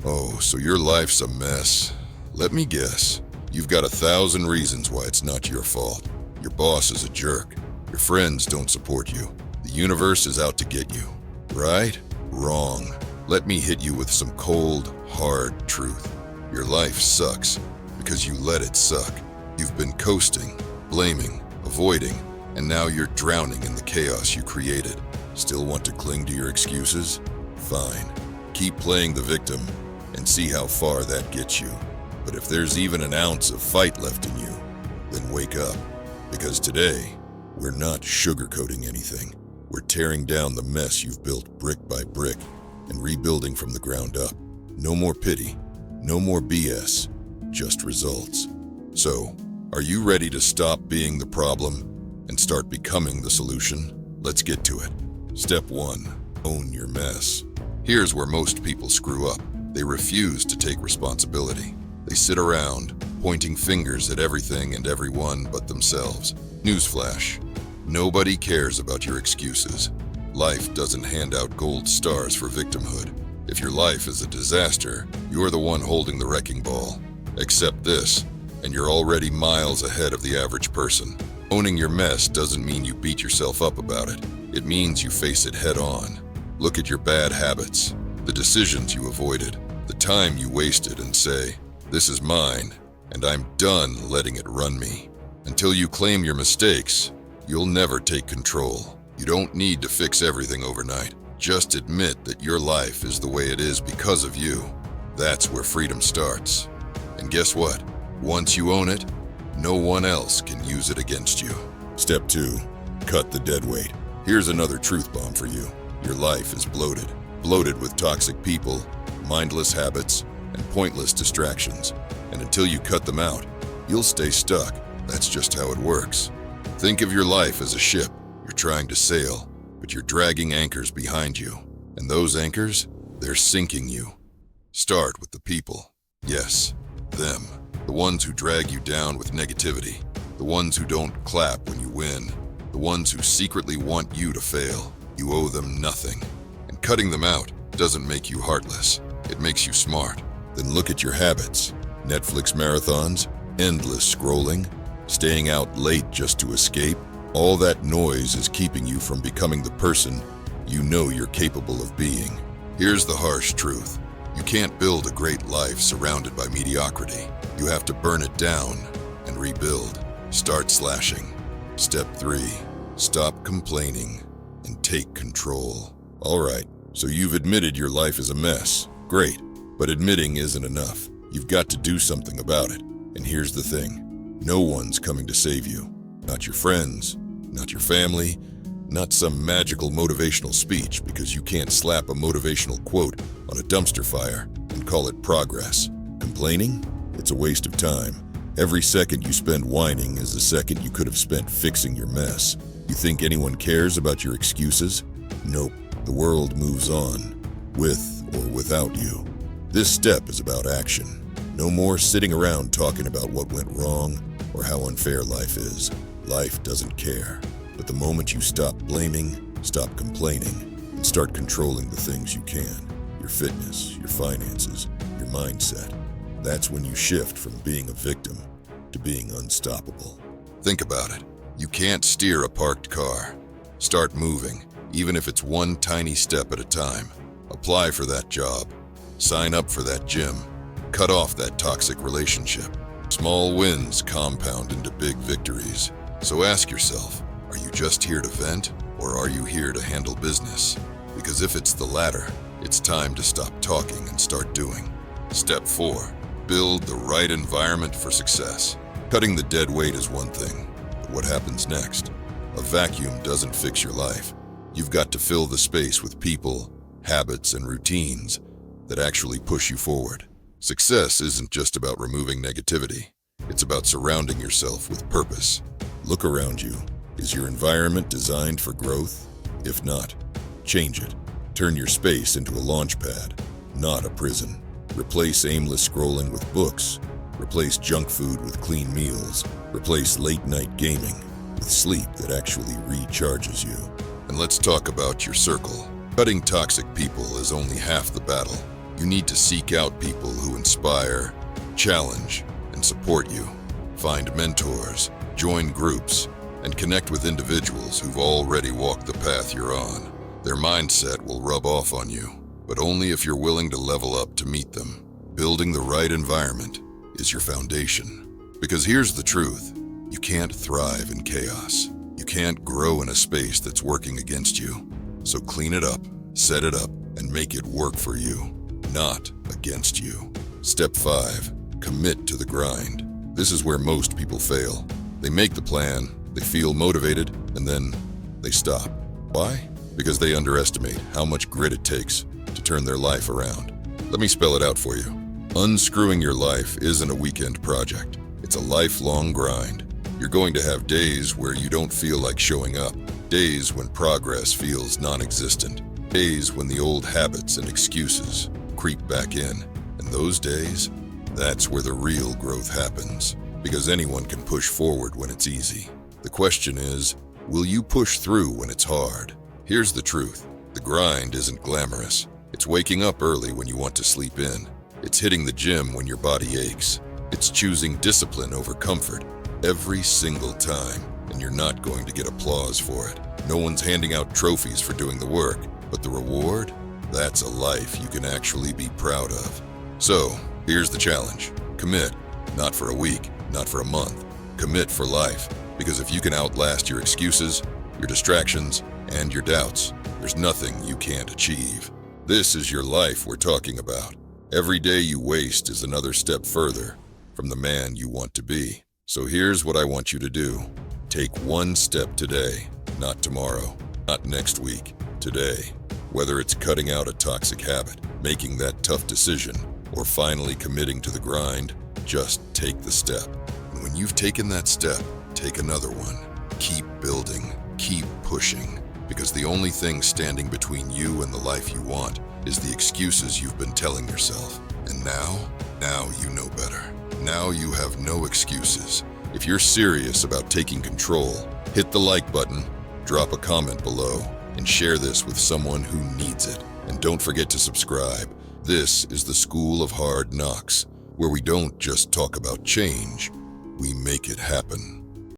Oh, so your life's a mess. Let me guess. You've got 1,000 reasons why it's not your fault. Your boss is a jerk. Your friends don't support you. The universe is out to get you. Right? Wrong. Let me hit you with some cold, hard truth. Your life sucks because you let it suck. You've been coasting, blaming, avoiding, and now you're drowning in the chaos you created. Still want to cling to your excuses? Fine. Keep playing the victim and see how far that gets you. But if there's even an ounce of fight left in you, then wake up. Because today, we're not sugarcoating anything. We're tearing down the mess you've built brick by brick and rebuilding from the ground up. No more pity, no more BS, just results. So, are you ready to stop being the problem and start becoming the solution? Let's get to it. Step 1, own your mess. Here's where most people screw up. They refuse to take responsibility. They sit around, pointing fingers at everything and everyone but themselves. Newsflash: nobody cares about your excuses. Life doesn't hand out gold stars for victimhood. If your life is a disaster, you're the one holding the wrecking ball. Accept this, and you're already miles ahead of the average person. Owning your mess doesn't mean you beat yourself up about it. It means you face it head on. Look at your bad habits, the decisions you avoided, the time you wasted, and say, "This is mine, and I'm done letting it run me." Until you claim your mistakes, you'll never take control. You don't need to fix everything overnight. Just admit that your life is the way it is because of you. That's where freedom starts. And guess what? Once you own it, no one else can use it against you. Step 2, cut the dead weight. Here's another truth bomb for you. Your life is bloated. Bloated with toxic people, mindless habits, and pointless distractions. And until you cut them out, you'll stay stuck. That's just how it works. Think of your life as a ship. You're trying to sail, but you're dragging anchors behind you. And those anchors, they're sinking you. Start with the people. Yes, them. The ones who drag you down with negativity. The ones who don't clap when you win. The ones who secretly want you to fail. You owe them nothing. And cutting them out doesn't make you heartless. It makes you smart. Then look at your habits. Netflix marathons, endless scrolling, staying out late just to escape. All that noise is keeping you from becoming the person you know you're capable of being. Here's the harsh truth. You can't build a great life surrounded by mediocrity. You have to burn it down and rebuild. Start slashing. Step 3, stop complaining and take control. All right, so you've admitted your life is a mess. Great, but admitting isn't enough. You've got to do something about it. And here's the thing. No one's coming to save you. Not your friends, not your family, not some magical motivational speech, because you can't slap a motivational quote on a dumpster fire and call it progress. Complaining? It's a waste of time. Every second you spend whining is a second you could have spent fixing your mess. You think anyone cares about your excuses? Nope. The world moves on, with or without you. This step is about action. No more sitting around talking about what went wrong or how unfair life is. Life doesn't care. But the moment you stop blaming, stop complaining, and start controlling the things you can, your fitness, your finances, your mindset, that's when you shift from being a victim to being unstoppable. Think about it. You can't steer a parked car. Start moving, even if it's one tiny step at a time. Apply for that job. Sign up for that gym. Cut off that toxic relationship. Small wins compound into big victories. So ask yourself, are you just here to vent, or are you here to handle business? Because if it's the latter, it's time to stop talking and start doing. Step 4, build the right environment for success. Cutting the dead weight is one thing, but what happens next? A vacuum doesn't fix your life. You've got to fill the space with people, habits, and routines that actually push you forward. Success isn't just about removing negativity. It's about surrounding yourself with purpose. Look around you. Is your environment designed for growth? If not, change it. Turn your space into a launch pad, not a prison. Replace aimless scrolling with books. Replace junk food with clean meals. Replace late-night gaming with sleep that actually recharges you. And let's talk about your circle. Cutting toxic people is only half the battle. You need to seek out people who inspire, challenge, and support you. Find mentors, join groups, and connect with individuals who've already walked the path you're on. Their mindset will rub off on you, but only if you're willing to level up to meet them. Building the right environment is your foundation. Because here's the truth, you can't thrive in chaos. You can't grow in a space that's working against you. So clean it up, set it up, and make it work for you, not against you. Step 5, commit to the grind. This is where most people fail. They make the plan, they feel motivated, and then they stop. Why? Because they underestimate how much grit it takes to turn their life around. Let me spell it out for you. Unscrewing your life isn't a weekend project. It's a lifelong grind. You're going to have days where you don't feel like showing up, days when progress feels non-existent, days when the old habits and excuses creep back in. And those days, that's where the real growth happens, because anyone can push forward when it's easy. The question is, will you push through when it's hard? Here's the truth. The grind isn't glamorous. It's waking up early when you want to sleep in. It's hitting the gym when your body aches. It's choosing discipline over comfort every single time, and you're not going to get applause for it. No one's handing out trophies for doing the work, but the reward? That's a life you can actually be proud of. So, here's the challenge. Commit. Not for a week, not for a month. Commit for life. Because if you can outlast your excuses, your distractions, and your doubts, there's nothing you can't achieve. This is your life we're talking about. Every day you waste is another step further from the man you want to be. So here's what I want you to do. Take one step today, not tomorrow, not next week, today. Whether it's cutting out a toxic habit, making that tough decision, or finally committing to the grind, just take the step. And when you've taken that step, take another one. Keep building, keep pushing, because the only thing standing between you and the life you want is the excuses you've been telling yourself. And now you know better. Now you have no excuses. If you're serious about taking control, hit the like button, drop a comment below, and share this with someone who needs it. And don't forget to subscribe. This is the School of Hard Knocks, where we don't just talk about change, we make it happen.